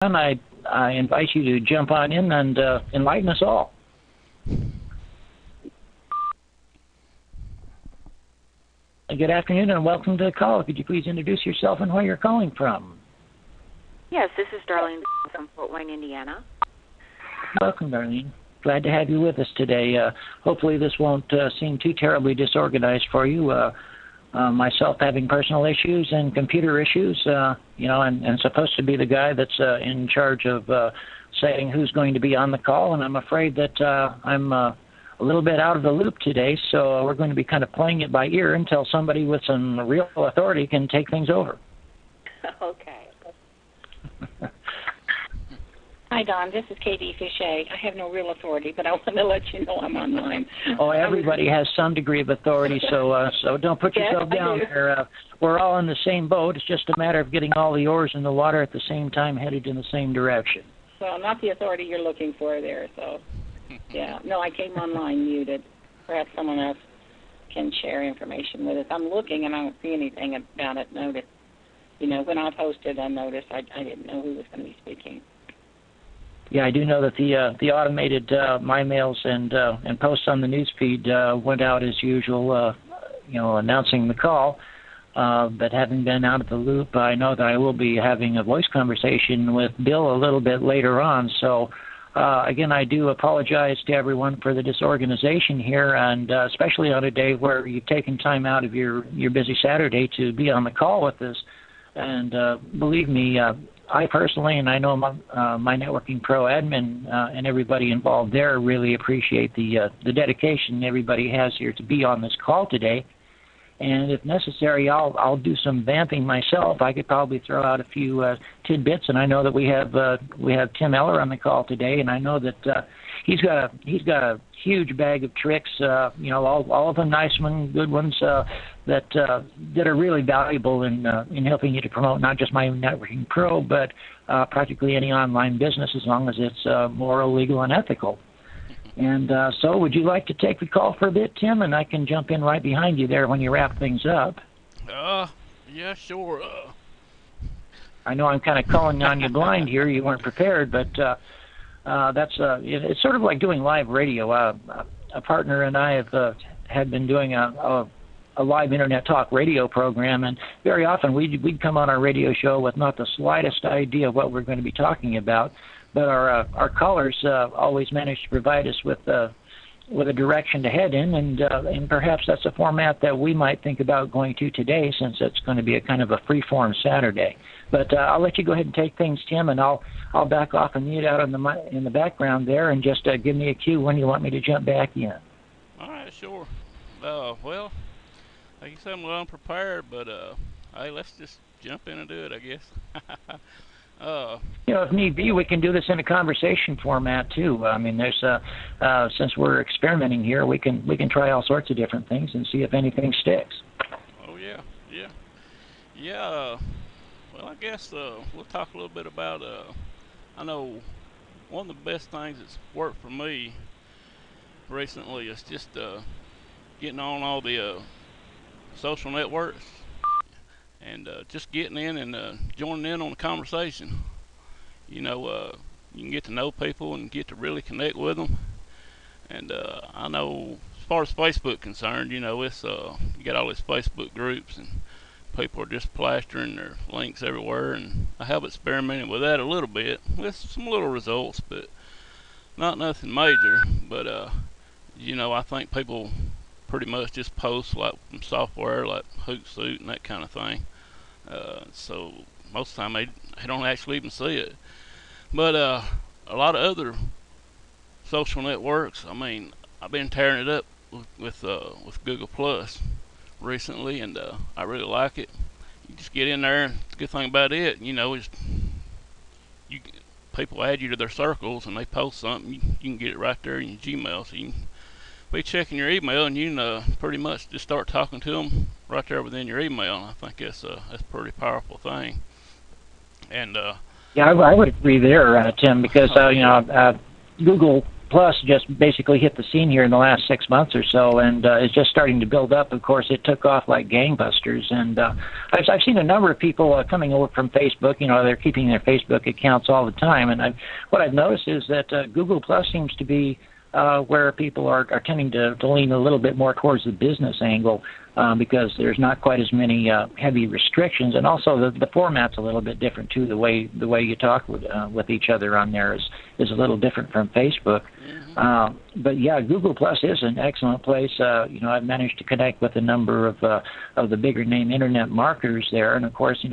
I invite you to jump on in and enlighten us all. Good afternoon and welcome to the call. Could you please introduce yourself and where you're calling from? Yes, this is Darlene from Fort Wayne, Indiana. Welcome, Darlene. Glad to have you with us today. Hopefully this won't seem too terribly disorganized for you. Myself having personal issues and computer issues, and supposed to be the guy that's in charge of saying who's going to be on the call, and I'm afraid that I'm a little bit out of the loop today, so we're going to be kind of playing it by ear until somebody with some real authority can take things over. Okay. Hi, Don. This is Katie Fichet. I have no real authority, but I want to let you know I'm online. Oh, everybody has some degree of authority, so don't put yourself down there. We're all in the same boat. It's just a matter of getting all the oars in the water at the same time, headed in the same direction. Well, not the authority you're looking for there, so, yeah. No, I came online muted. Perhaps someone else can share information with us. I'm looking, and I don't see anything about it noted. You know, when I posted a notice, I didn't know who was going to be speaking. Yeah, I do know that the automated my mails and posts on the news feed went out as usual, announcing the call. But having been out of the loop, I know that I will be having a voice conversation with Bill a little bit later on. So, again, I do apologize to everyone for the disorganization here, and especially on a day where you've taken time out of your busy Saturday to be on the call with us. And believe me, I personally, and I know my Networking Pro admin and everybody involved there really appreciate the dedication everybody has here to be on this call today. And if necessary, I'll do some vamping myself. I could probably throw out a few tidbits, and I know that we have Tim Eller on the call today, and I know that he's got a huge bag of tricks. All of them nice ones, good ones that are really valuable in helping you to promote not just My Networking Pro, but practically any online business as long as it's moral, legal, and ethical. And so would you like to take the call for a bit, Tim? And I can jump in right behind you there when you wrap things up. Yeah, sure. I know I'm kind of calling on you blind here. You weren't prepared, but it's sort of like doing live radio. A partner and I had been doing a live internet talk radio program, and very often we'd come on our radio show with not the slightest idea of what we're going to be talking about. But our callers always manage to provide us with a direction to head in, and perhaps that's a format that we might think about going to today, since it's going to be a kind of a free-form Saturday. But I'll let you go ahead and take things, Tim, and I'll back off and mute out in the background there, and just give me a cue when you want me to jump back in. All right, sure. Well, like you said, I'm a little unprepared, but hey, let's just jump in and do it, I guess. If need be, we can do this in a conversation format too. I mean, there's since we're experimenting here, we can try all sorts of different things and see if anything sticks. Oh yeah. Well, I guess we'll talk a little bit about. I know one of the best things that's worked for me recently is just getting on all the social networks. And just getting in and joining in on the conversation. You can get to know people and get to really connect with them. And I know, as far as Facebook concerned, it's you got all these Facebook groups, and people are just plastering their links everywhere. And I have experimented with that a little bit with some little results, but not nothing major. But I think people pretty much just post like from software like Hootsuite and that kind of thing. So most of the time they don't actually even see it. But a lot of other social networks, I mean, I've been tearing it up with Google Plus recently, and I really like it. You just get in there, and the good thing about it, is people add you to their circles, and they post something, you can get it right there in your Gmail, so you can be checking your email, and you can pretty much just start talking to them right there within your email. And I think that's a pretty powerful thing. And yeah, I would agree there, Tim, because Google Plus just basically hit the scene here in the last 6 months or so, and is just starting to build up. Of course, it took off like gangbusters, and I've seen a number of people coming over from Facebook. They're keeping their Facebook accounts all the time, and what I've noticed is that Google Plus seems to be where people are tending to lean a little bit more towards the business angle, because there's not quite as many heavy restrictions, and also the format's a little bit different too. The way you talk with each other on there is a little different from Facebook. But yeah, Google Plus is an excellent place. I've managed to connect with a number of the bigger name internet marketers there, and of course,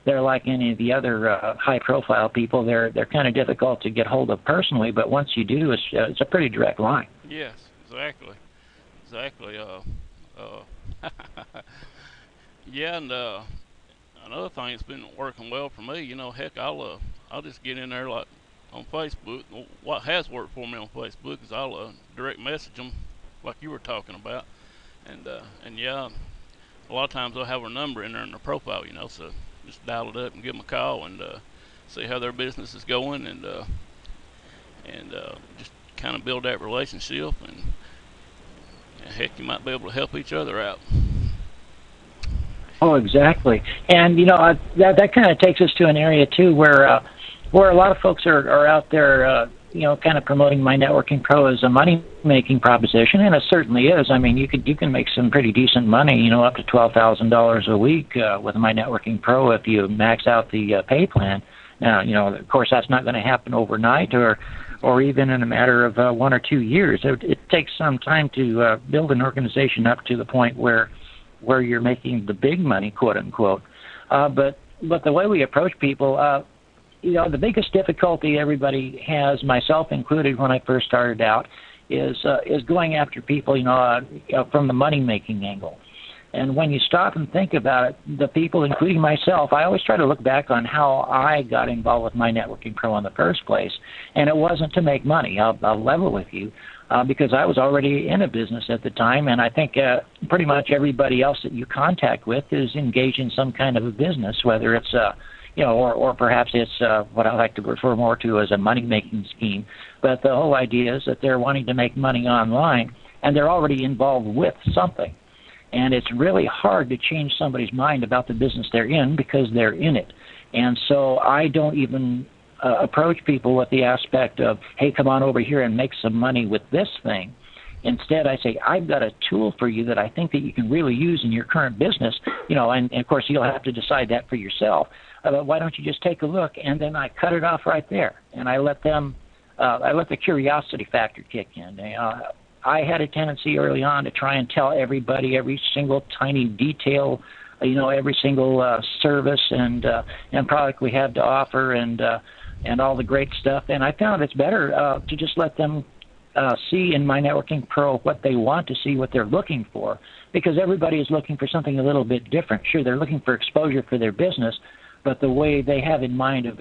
they're like any of the other high-profile people. They're kind of difficult to get hold of personally, but once you do, it's a pretty direct line. Yes, exactly. Yeah, and another thing that's been working well for me, heck, I'll just get in there like on Facebook. What has worked for me on Facebook is I'll direct message them like you were talking about, and yeah, a lot of times they'll have a number in there in their profile, so just dial it up and give them a call and see how their business is going, and just kind of build that relationship, and heck, you might be able to help each other out. Oh, exactly. And that kind of takes us to an area too where a lot of folks are out there, kind of promoting My Networking Pro as a money-making proposition, and it certainly is. I mean, you can make some pretty decent money, up to $12,000 a week with My Networking Pro if you max out the pay plan. Now, of course, that's not going to happen overnight or even in a matter of 1 or 2 years. It takes some time to build an organization up to the point where you're making the big money, quote unquote. But the way we approach people, the biggest difficulty everybody has, myself included, when I first started out, is going after people, from the money making angle. And when you stop and think about it, the people, including myself, I always try to look back on how I got involved with My Networking Pro in the first place. And it wasn't to make money. I'll level with you, because I was already in a business at the time. And I think pretty much everybody else that you contact with is engaged in some kind of a business, whether it's, or perhaps it's what I like to refer more to as a money-making scheme. But the whole idea is that they're wanting to make money online, and they're already involved with something. And it's really hard to change somebody's mind about the business they're in because they're in it. And so I don't even approach people with the aspect of, hey, come on over here and make some money with this thing. Instead, I say, I've got a tool for you that I think that you can really use in your current business, and of course you'll have to decide that for yourself. But why don't you just take a look? And then I cut it off right there, and I let the curiosity factor kick in. I had a tendency early on to try and tell everybody every single tiny detail, every single service and product we have to offer, and all the great stuff. And I found it's better to just let them see in My Networking Pro what they want to see, what they're looking for, because everybody is looking for something a little bit different. Sure, they're looking for exposure for their business, but the way they have in mind of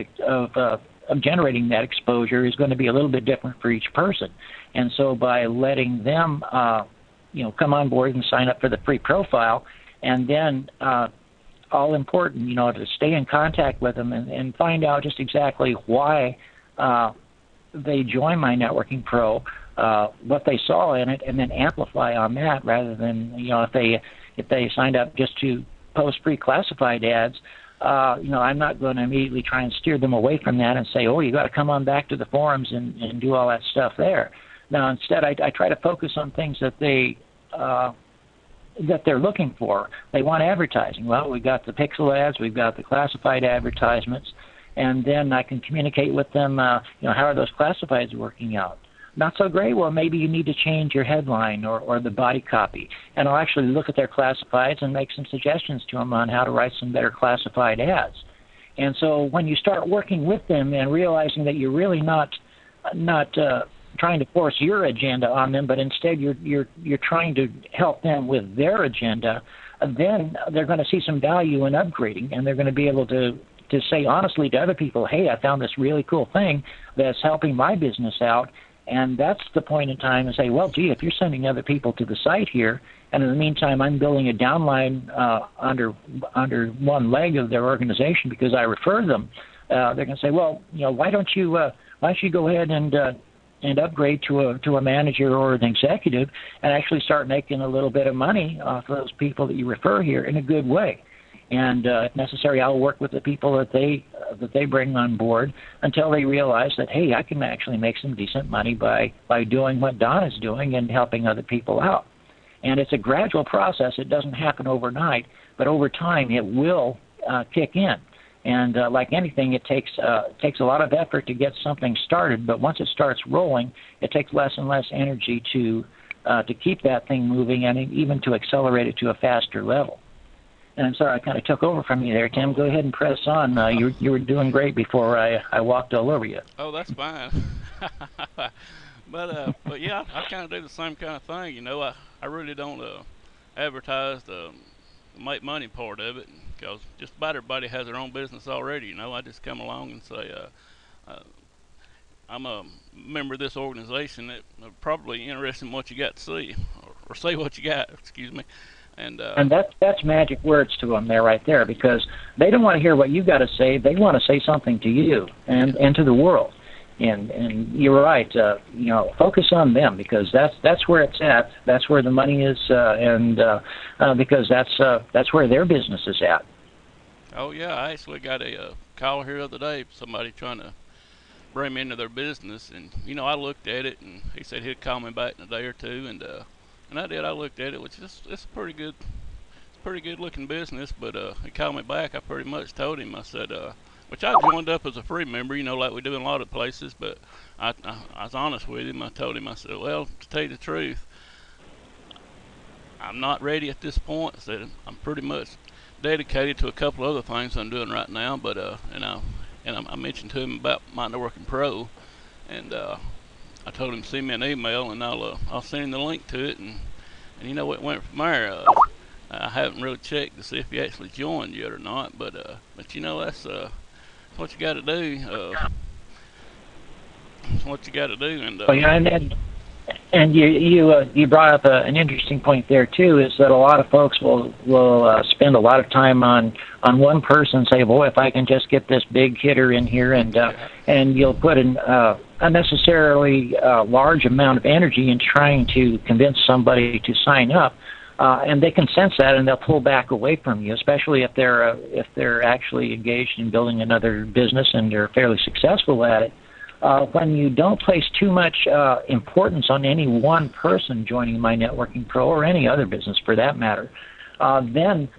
generating that exposure is going to be a little bit different for each person. And so by letting them, come on board and sign up for the free profile, and then all important, to stay in contact with them and find out just exactly why they join My Networking Pro, what they saw in it, and then amplify on that rather than, if they signed up just to post pre-classified ads, I'm not going to immediately try and steer them away from that and say, oh, you got to come on back to the forums and do all that stuff there. Now, instead, I try to focus on things that they're looking for. They want advertising. Well, we've got the pixel ads, we've got the classified advertisements, and then I can communicate with them, how are those classifieds working out? Not so great? Well, maybe you need to change your headline or the body copy. And I'll actually look at their classifieds and make some suggestions to them on how to write some better classified ads. And so when you start working with them and realizing that you're really not trying to force your agenda on them, but instead you're trying to help them with their agenda, then they're going to see some value in upgrading, and they're going to be able to say honestly to other people, hey, I found this really cool thing that's helping my business out. And that's the point in time to say, well, gee, if you're sending other people to the site here, and in the meantime I'm building a downline under one leg of their organization because I refer them, they're going to say, well, why don't you go ahead and and upgrade to a manager or an executive, and actually start making a little bit of money off those people that you refer here in a good way. And if necessary, I'll work with the people that they bring on board until they realize that, hey, I can actually make some decent money by doing what Don is doing and helping other people out. And it's a gradual process. It doesn't happen overnight, but over time it will kick in. And like anything, it takes a lot of effort to get something started. But once it starts rolling, it takes less and less energy to keep that thing moving and even to accelerate it to a faster level. And I'm sorry, I kind of took over from you there, Tim. Go ahead and press on. You were doing great before I walked all over you. Oh, that's fine. But yeah, I kind of do the same kind of thing. You know, I really don't advertise the make money part of it, because just about everybody has their own business already. You know, I just come along and say, I'm a member of this organization that are probably interested in what you got to see, or say what you got. Excuse me. And that's magic words to them there, right there, because they don't want to hear what you got to say. They want to say something to you and to the world. And you're right. You know, focus on them, because that's where it's at. That's where the money is, because that's where their business is at. Oh yeah, I actually got a call here the other day. Somebody trying to bring me into their business, and you know, I looked at it, and he said he'd call me back in a day or two, and I did. I looked at it, which is it's pretty good. It's pretty good looking business. But he called me back. I pretty much told him. I said, which I joined up as a free member, you know, like we do in a lot of places. But I was honest with him. I told him. I said, well, to tell you the truth, I'm not ready at this point. I said I'm pretty much dedicated to a couple other things I'm doing right now. But I mentioned to him about mynetworkingpro, and I told him to send me an email, and I'll send him the link to it, and you know, it went from there. I haven't really checked to see if he actually joined yet or not, but you know, that's what you got to do. That's what you got to do, and well, yeah, and you brought up an interesting point there too, is that a lot of folks will spend a lot of time on one person, say, boy, if I can just get this big hitter in here, and you'll put an unnecessarily large amount of energy in trying to convince somebody to sign up, and they can sense that, and they'll pull back away from you, especially if they're actually engaged in building another business and they're fairly successful at it. When you don't place too much importance on any one person joining mynetworkingpro, or any other business for that matter, then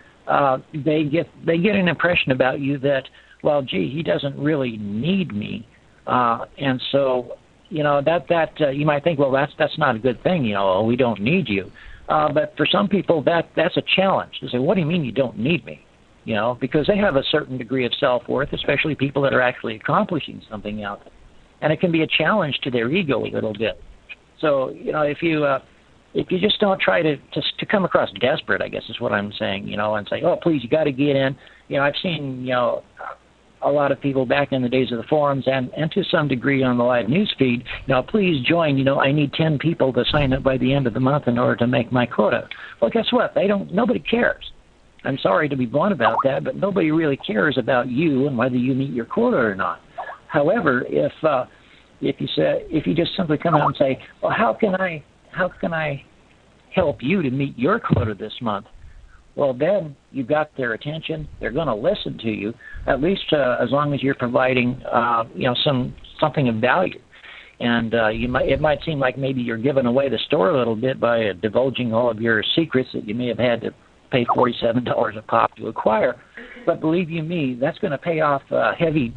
they get an impression about you that, well, gee, he doesn't really need me, and so, you know, that you might think, well, that's not a good thing, you know, we don't need you, but for some people that's a challenge. They say, what do you mean you don't need me? You know, because they have a certain degree of self-worth, especially people that are actually accomplishing something out there. And it can be a challenge to their ego a little bit. So, you know, if you just don't try to come across desperate, I guess is what I'm saying, you know, and say, oh, please, you got to get in. You know, I've seen, you know, a lot of people back in the days of the forums and to some degree on the live news feed, you know, please join, you know, I need 10 people to sign up by the end of the month in order to make my quota. Well, guess what? Nobody cares. I'm sorry to be blunt about that, but nobody really cares about you and whether you meet your quota or not. However, if you just simply come out and say, well, how can I help you to meet your quota this month? Well, then you've got their attention. They're going to listen to you, at least as long as you're providing, you know, something of value. And it might seem like maybe you're giving away the store a little bit by divulging all of your secrets that you may have had to pay $47 a pop to acquire. But believe you me, that's going to pay off heavy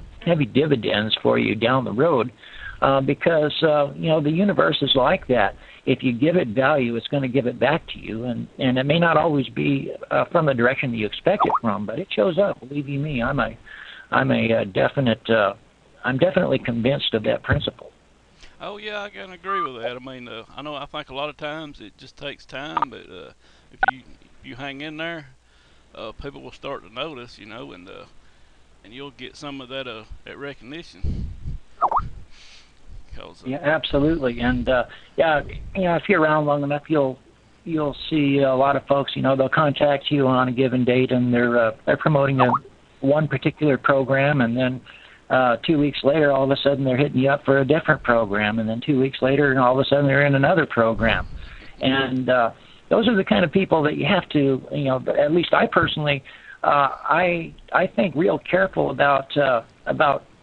dividends for you down the road, because you know, the universe is like that. If you give it value, it's going to give it back to you, and it may not always be from the direction that you expect it from, but it shows up. Believe you me, I'm definitely convinced of that principle. Oh yeah, I can agree with that. I mean, I think a lot of times it just takes time, but if you hang in there, people will start to notice, you know, and you'll get some of that recognition. Yeah, absolutely, and yeah, you know, if you're around long enough, you'll see a lot of folks. You know, they'll contact you on a given date, and they're promoting one particular program, and then 2 weeks later, all of a sudden they're hitting you up for a different program, and then 2 weeks later, and all of a sudden they're in another program. And those are the kind of people that you have to, at least I personally, I think real careful about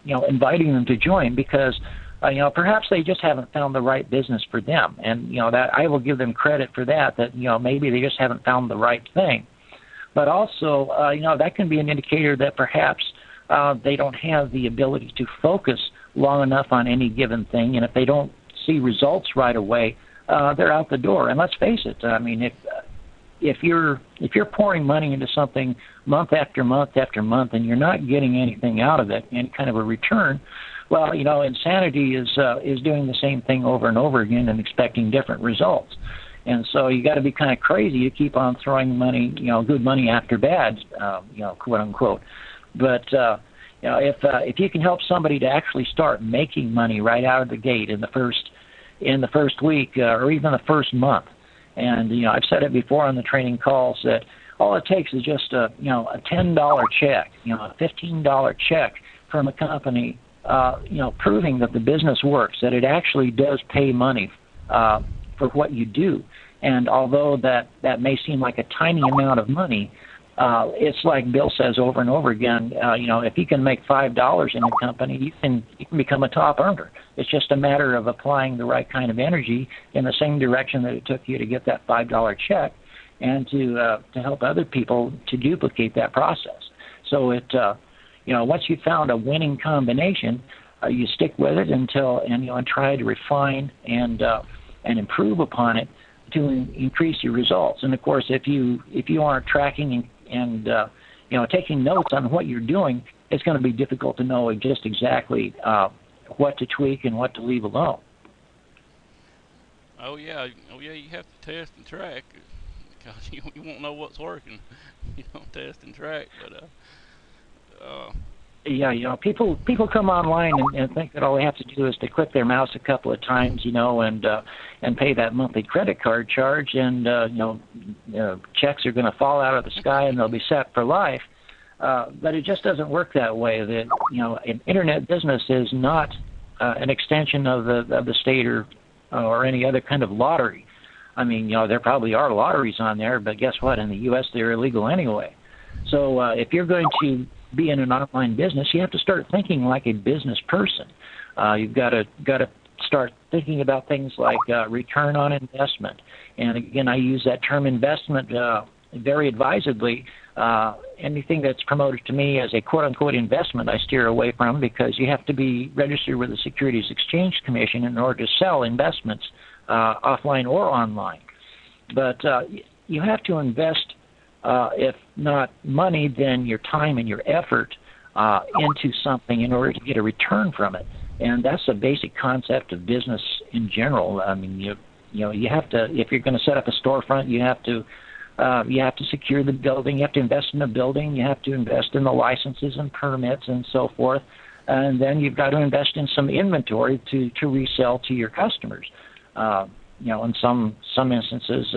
inviting them to join, because perhaps they just haven't found the right business for them, and that I will give them credit for that maybe they just haven't found the right thing. But also, that can be an indicator that perhaps they don't have the ability to focus long enough on any given thing, and if they don't see results right away, they're out the door. And let's face it, I mean, if you're pouring money into something month after month after month and you're not getting anything out of it, any kind of a return, well, insanity is doing the same thing over and over again and expecting different results. And so you got to be kind of crazy to keep on throwing money, good money after bad, quote unquote. But if you can help somebody to actually start making money right out of the gate in the first week or even the first month, and I've said it before on the training calls that all it takes is just a $10 check, a $15 check from a company, proving that the business works, that it actually does pay money for what you do. And although that may seem like a tiny amount of money, it's like Bill says over and over again, if you can make $5 in a company, you can become a top earner. It's just a matter of applying the right kind of energy in the same direction that it took you to get that $5 check, and to help other people to duplicate that process. So once you've found a winning combination, you stick with it and try to refine and improve upon it to increase your results. And of course, if you aren't tracking and taking notes on what you're doing, it's going to be difficult to know just exactly what to tweak and what to leave alone. Oh yeah, you have to test and track, because you won't know what's working. You don't test and track, but yeah, people come online and think that all they have to do is to click their mouse a couple of times, and pay that monthly credit card charge, and checks are going to fall out of the sky and they'll be set for life. But it just doesn't work that way. That an internet business is not an extension of the state or any other kind of lottery. I mean, there probably are lotteries on there, but guess what? In the U.S., they're illegal anyway. So if you're going to be in an online business, you have to start thinking like a business person. You've got to start thinking about things like return on investment. And again, I use that term investment very advisedly. Anything that's promoted to me as a quote-unquote investment, I steer away from, because you have to be registered with the Securities Exchange Commission in order to sell investments offline or online. But you have to invest, if not money, then your time and your effort into something in order to get a return from it. And that's a basic concept of business in general. I mean, you have to, if you're going to set up a storefront, you have to secure the building, you have to invest in the building, you have to invest in the licenses and permits and so forth, and then you've got to invest in some inventory to resell to your customers. In some instances,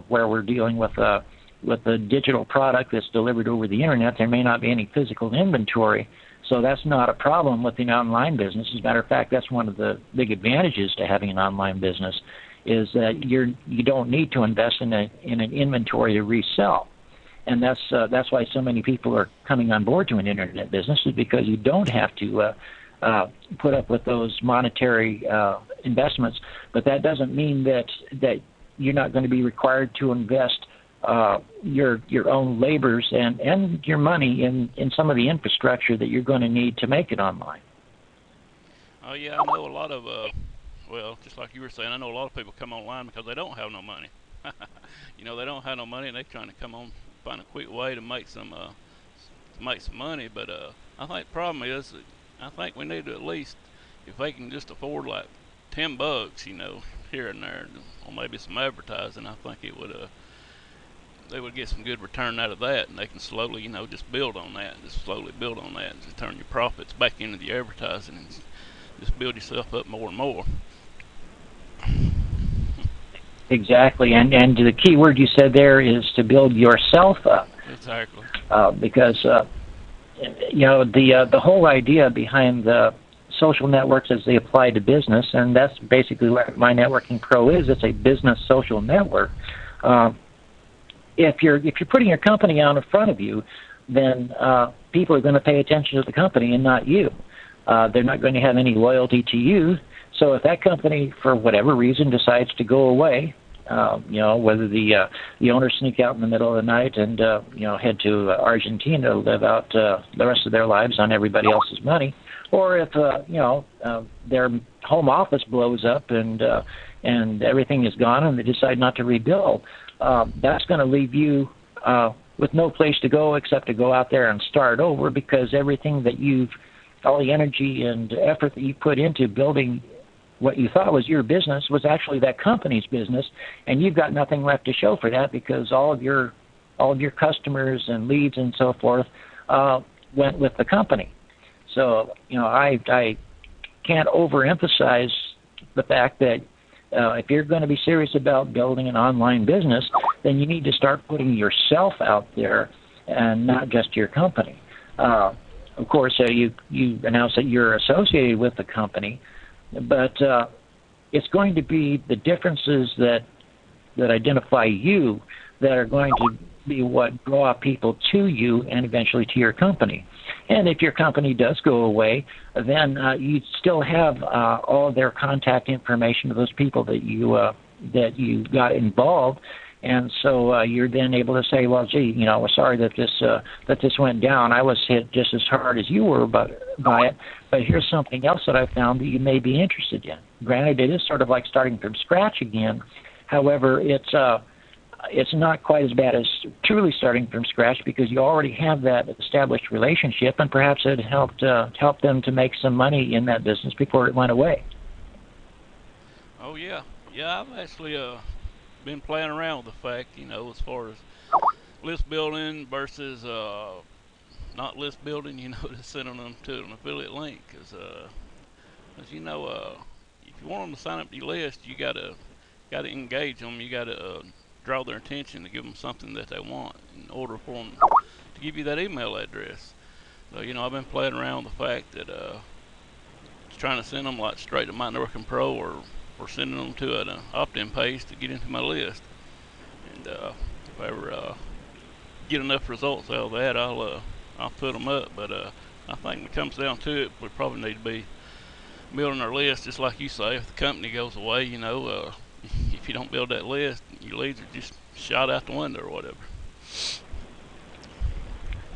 where we're dealing with a digital product that's delivered over the internet, there may not be any physical inventory, so that's not a problem with an online business. As a matter of fact, that's one of the big advantages to having an online business, is that you don't need to invest in an inventory to resell. And that's why so many people are coming on board to an internet business, is because you don't have to put up with those monetary investments. But that doesn't mean that you're not going to be required to invest your own labors and your money in some of the infrastructure that you're going to need to make it online. Oh yeah, I know a lot of well, just like you were saying, I know a lot of people come online because they don't have no money. They don't have no money, and they're trying to find a quick way to make some money. But I think the problem is, I think we need to at least, if they can just afford like $10, here and there, or maybe some advertising, I think it would they would get some good return out of that, and they can slowly, just build on that, and just turn your profits back into the advertising, and just build yourself up more and more. Exactly, and the key word you said there is to build yourself up. Exactly. Because the whole idea behind the social networks as they apply to business, and that's basically what My Networking Pro is. It's a business social network. If you're putting your company out in front of you, then people are going to pay attention to the company and not you. They're not going to have any loyalty to you. So if that company, for whatever reason, decides to go away, whether the owners sneak out in the middle of the night and head to Argentina to live out the rest of their lives on everybody else's money, or if their home office blows up and everything is gone and they decide not to rebuild, that's going to leave you with no place to go except to go out there and start over, because everything that all the energy and effort that you put into building what you thought was your business was actually that company's business, and you've got nothing left to show for that, because all of your customers and leads and so forth went with the company. So I can't overemphasize the fact that if you're going to be serious about building an online business, then you need to start putting yourself out there and not just your company. Of course, you announce that you're associated with the company, but it's going to be the differences that identify you that are going to be what draw people to you and eventually to your company. And if your company does go away, then you still have all of their contact information of those people that you got involved. And so you're then able to say, well, gee, we're sorry that this went down. I was hit just as hard as you were by it, but here's something else that I found that you may be interested in. Granted, it is sort of like starting from scratch again. However, it's not quite as bad as truly starting from scratch, because you already have that established relationship, and perhaps it helped them to make some money in that business before it went away. Oh yeah, I've actually been playing around with the fact, as far as list building versus not list building, just sending them to an affiliate link, because if you want them to sign up to your list, you gotta engage them. You gotta draw their attention to give them something that they want in order for them to give you that email address. So I've been playing around with the fact that trying to send them like straight to mynetworking pro, or sending them to an opt-in page to get into my list. And if I ever get enough results out of that, I'll put them up. But I think when it comes down to it, we probably need to be building our list, just like you say. If the company goes away, if you don't build that list, your leads are just shot out the window or whatever.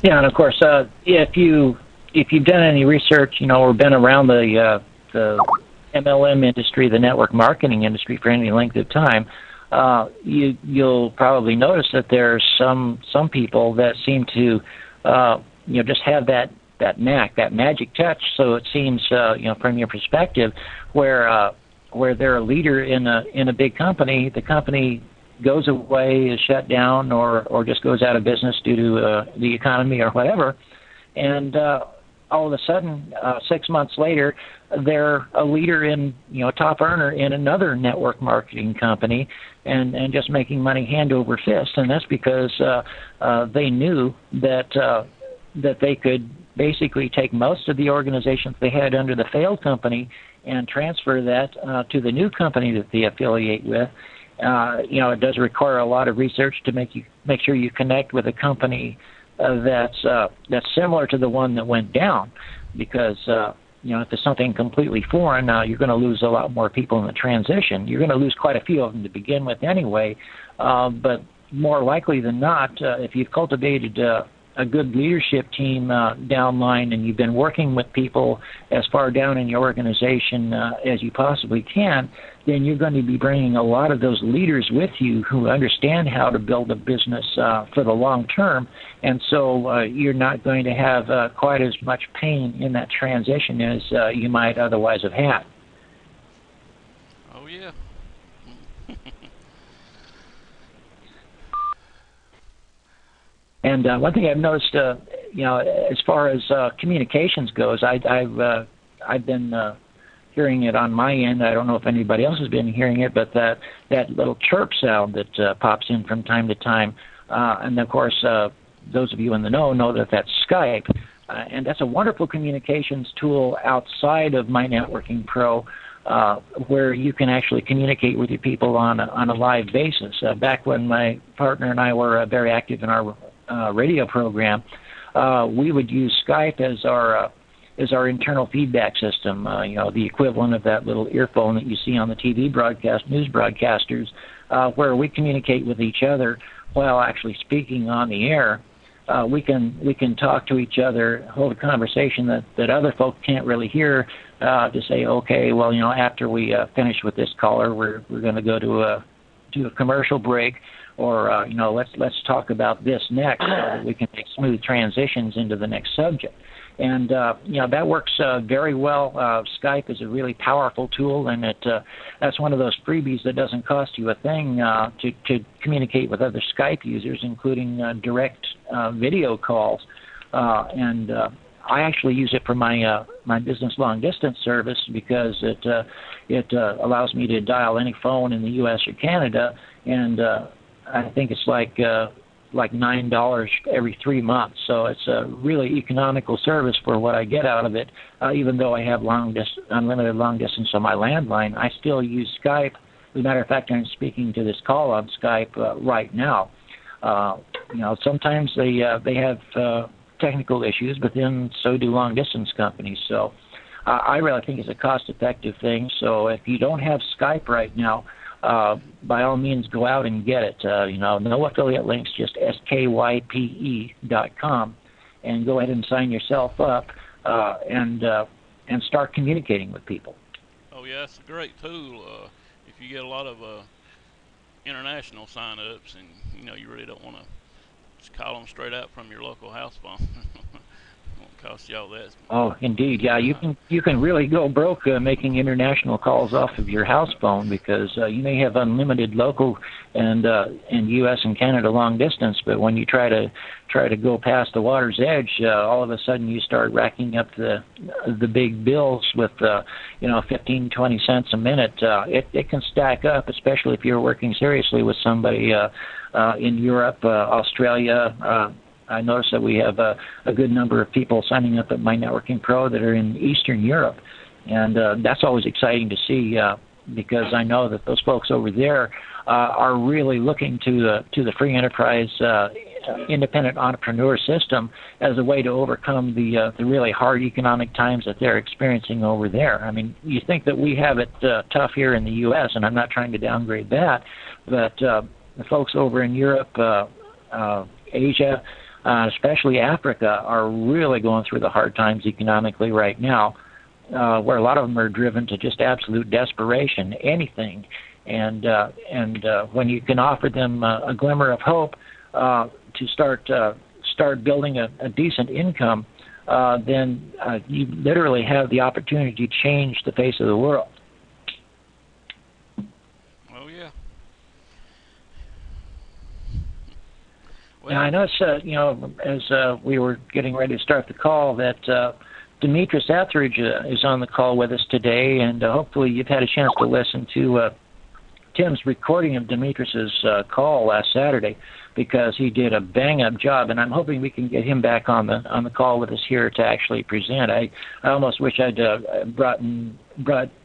Yeah, and of course, if you've done any research, or been around the MLM industry, the network marketing industry, for any length of time, you'll probably notice that there's some people that seem to just have that knack, that magic touch. So it seems from your perspective, where they're a leader in a big company, the company goes away, is shut down, or just goes out of business due to the economy or whatever, and all of a sudden, 6 months later, they're a leader in, top earner in another network marketing company, and just making money hand over fist. And that's because they knew that they could basically take most of the organizations they had under the failed company and transfer that to the new company that they affiliate with. It does require a lot of research to make sure you connect with a company that's similar to the one that went down, because if it's something completely foreign, you're going to lose a lot more people in the transition. You're going to lose quite a few of them to begin with anyway, but more likely than not, if you've cultivated a good leadership team downline, and you've been working with people as far down in your organization as you possibly can, then you're going to be bringing a lot of those leaders with you who understand how to build a business for the long term, and so you're not going to have quite as much pain in that transition as you might otherwise have had. Oh yeah. And one thing I've noticed, as far as communications goes, I've been hearing it on my end. I don't know if anybody else has been hearing it, but that little chirp sound that pops in from time to time, and of course, those of you in the know that that's Skype. and that's a wonderful communications tool outside of mynetworkingpro, where you can actually communicate with your people on a live basis. Back when my partner and I were very active in our radio program, we would use Skype as our internal feedback system. The equivalent of that little earphone that you see on the TV broadcast, news broadcasters, where we communicate with each other while actually speaking on the air. We can talk to each other, hold a conversation that other folks can't really hear. To say, okay, well, after we finish with this caller, we're going to go to a commercial break, or let's talk about this next, so that we can make smooth transitions into the next subject. And that works very well. Skype is a really powerful tool, and that's one of those freebies that doesn't cost you a thing to communicate with other Skype users, including direct video calls. And I actually use it for my business long distance service, because it allows me to dial any phone in the U.S. or Canada, and I think it's like $9 every 3 months. So it's a really economical service for what I get out of it. Even though I have unlimited long distance on my landline, I still use Skype. As a matter of fact, I'm speaking to this call on Skype right now. Sometimes they have technical issues, but then so do long distance companies. So I really think it's a cost-effective thing. So if you don't have Skype right now, by all means, go out and get it. No affiliate links, just skype.com, and go ahead and sign yourself up and start communicating with people. Oh yeah, it's a great tool. If you get a lot of international sign-ups, and you really don't want to just call them straight out from your local house phone. Won't cost you all that. Oh, indeed, yeah. You can really go broke making international calls off of your house phone, because you may have unlimited local and U.S. and Canada long distance, but when you try to go past the water's edge, all of a sudden you start racking up the big bills with 15, 20 cents a minute. It can stack up, especially if you're working seriously with somebody in Europe, Australia. I notice that we have a good number of people signing up at My Networking Pro that are in Eastern Europe, and that's always exciting to see, because I know that those folks over there are really looking to the free enterprise independent entrepreneur system as a way to overcome the really hard economic times that they're experiencing over there. I mean, you think that we have it tough here in the U.S., and I'm not trying to downgrade that, but the folks over in Europe, Asia, especially Africa, are really going through the hard times economically right now, where a lot of them are driven to just absolute desperation, anything. And when you can offer them a glimmer of hope to start building a decent income, then you literally have the opportunity to change the face of the world. Oh yeah. Now, I noticed, as we were getting ready to start the call, that Demetrius Etheridge is on the call with us today, and hopefully you've had a chance to listen to Tim's recording of Demetrius's call last Saturday, because he did a bang-up job, and I'm hoping we can get him back on the call with us here to actually present. I almost wish I'd brought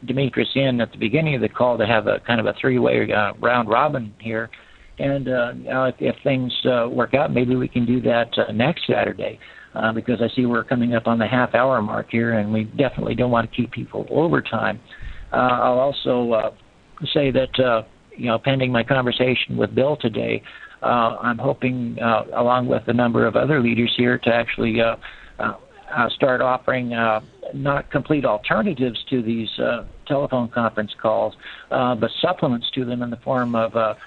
Demetrius in at the beginning of the call to have a kind of a three-way round robin here. And if things work out, maybe we can do that next Saturday, because I see we're coming up on the half-hour mark here, and we definitely don't want to keep people overtime. I'll also say that, pending my conversation with Bill today, I'm hoping, along with a number of other leaders here, to actually start offering not complete alternatives to these telephone conference calls, but supplements to them in the form of a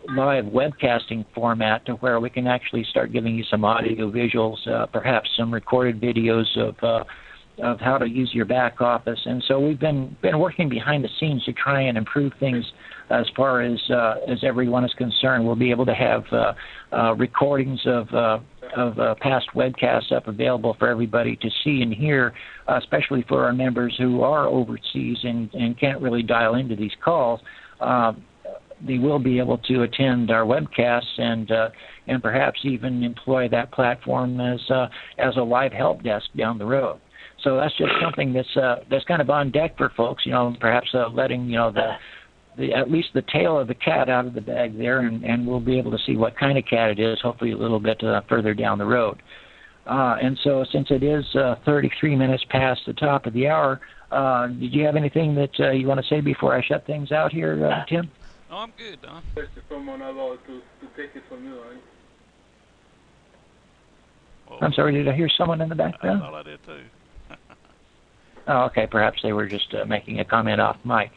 live webcasting format, to where we can actually start giving you some audio visuals, perhaps some recorded videos of how to use your back office. And so we've been working behind the scenes to try and improve things as far as everyone is concerned. We'll be able to have recordings of past webcasts up available for everybody to see and hear, especially for our members who are overseas and can't really dial into these calls. they will be able to attend our webcasts and perhaps even employ that platform as a live help desk down the road. So that's just something that's kind of on deck for folks, perhaps letting the at least the tail of the cat out of the bag there, and we'll be able to see what kind of cat it is, hopefully a little bit further down the road. And so since it is 33 minutes past the top of the hour, did you have anything that you want to say before I shut things out here, Tim? No, I'm good, Don. I'm sorry, did I hear someone in the background? I thought I did too. Oh, okay, perhaps they were just making a comment off mic.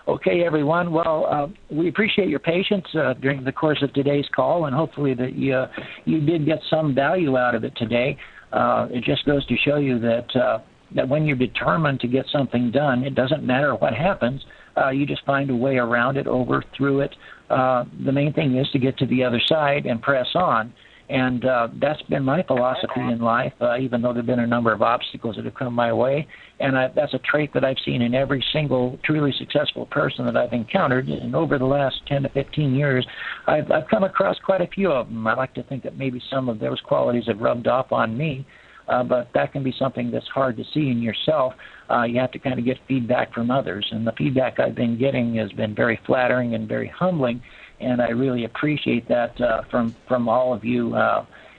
Okay, everyone. Well, we appreciate your patience during the course of today's call, and hopefully that you did get some value out of it today. It just goes to show you that when you're determined to get something done, it doesn't matter what happens. You just find a way around it, over, through it. The main thing is to get to the other side and press on. And that's been my philosophy in life, even though there have been a number of obstacles that have come my way. And that's a trait that I've seen in every single truly successful person that I've encountered. And over the last 10 to 15 years, I've come across quite a few of them. I like to think that maybe some of those qualities have rubbed off on me, but that can be something that's hard to see in yourself. You have to kind of get feedback from others. And the feedback I've been getting has been very flattering and very humbling. And I really appreciate that from all of you,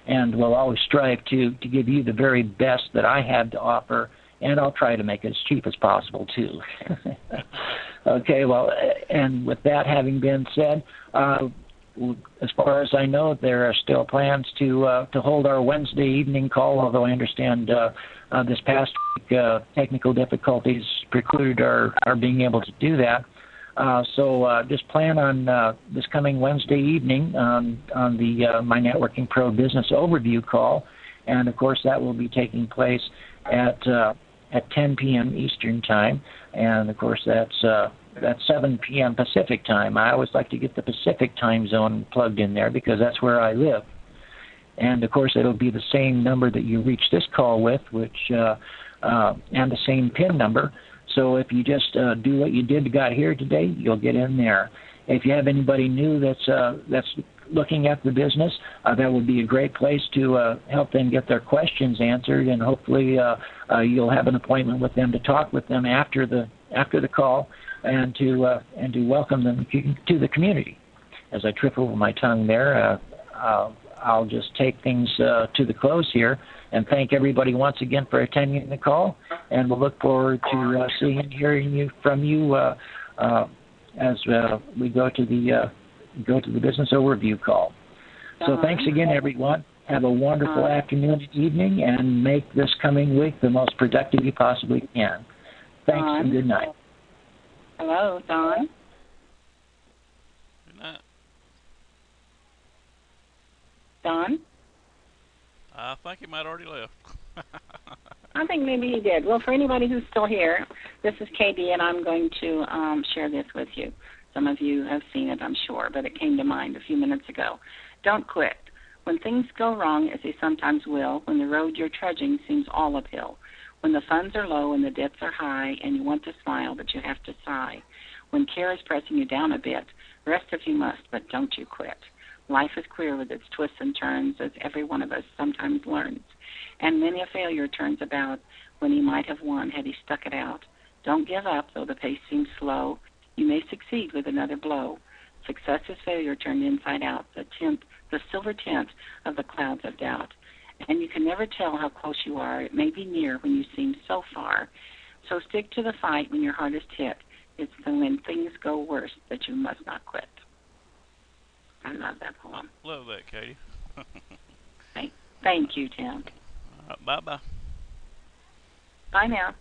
and will always strive to give you the very best that I have to offer, and I'll try to make it as cheap as possible, too. Okay, well, and with that having been said, as far as I know, there are still plans to hold our Wednesday evening call, although I understand this past week technical difficulties precluded our being able to do that. So just plan on this coming Wednesday evening on the My Networking Pro Business Overview call, and of course that will be taking place at 10 p.m. Eastern Time, and of course that's 7 p.m. Pacific Time. I always like to get the Pacific Time zone plugged in there because that's where I live. And of course it'll be the same number that you reach this call with, which and the same PIN number. So if you just do what you got here today, you'll get in there. If you have anybody new that's looking at the business, that would be a great place to help them get their questions answered, and hopefully you'll have an appointment with them to talk with them after the call, and to welcome them to the community. As I trip over my tongue there, I'll just take things to the close here and thank everybody once again for attending the call, and we'll look forward to seeing and hearing from you as we go to the business overview call. So thanks again, everyone. Have a wonderful afternoon and evening, and make this coming week the most productive you possibly can. Thanks and good night. Hello, Don. Good night. Don? I think he might already left. I think maybe he did. Well, for anybody who's still here, this is KD, and I'm going to share this with you. Some of you have seen it, I'm sure, but it came to mind a few minutes ago. Don't quit. When things go wrong, as they sometimes will, when the road you're trudging seems all uphill, when the funds are low and the debts are high and you want to smile but you have to sigh, when care is pressing you down a bit, rest if you must, but don't you quit. Life is queer with its twists and turns, as every one of us sometimes learns. And many a failure turns about when he might have won had he stuck it out. Don't give up, though the pace seems slow. You may succeed with another blow. Success is failure turned inside out, the silver tint of the clouds of doubt. And you can never tell how close you are. It may be near when you seem so far. So stick to the fight when your heart is hit. It's when things go worse that you must not quit. I love that poem. Love that, Katie. Thank you, Tim. Bye-bye. Bye now.